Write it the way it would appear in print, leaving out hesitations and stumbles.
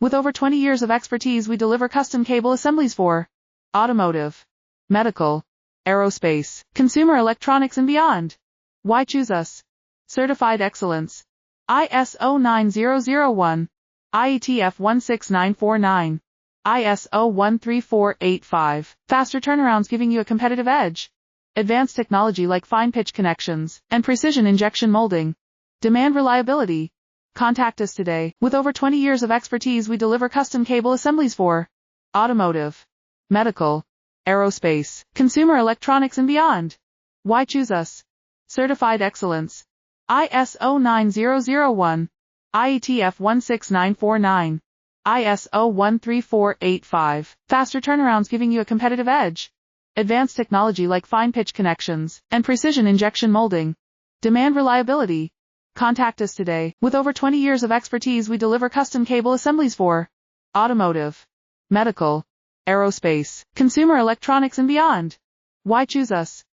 With over 20 years of expertise, we deliver custom cable assemblies for automotive, medical, aerospace, consumer electronics and beyond. Why choose us? Certified excellence. ISO 9001, IETF 16949, ISO 13485. Faster turnarounds giving you a competitive edge. Advanced technology like fine pitch connections and precision injection molding. Demand reliability. Contact us today. With over 20 years of expertise, we deliver custom cable assemblies for automotive, medical, aerospace, consumer electronics and beyond. Why choose us? Certified excellence. ISO 9001, IETF 16949, ISO 13485. Faster turnarounds giving you a competitive edge. Advanced technology like fine pitch connections and precision injection molding. Demand reliability. Contact us today. With over 20 years of expertise, we deliver custom cable assemblies for automotive, medical, aerospace, consumer electronics and beyond. Why choose us?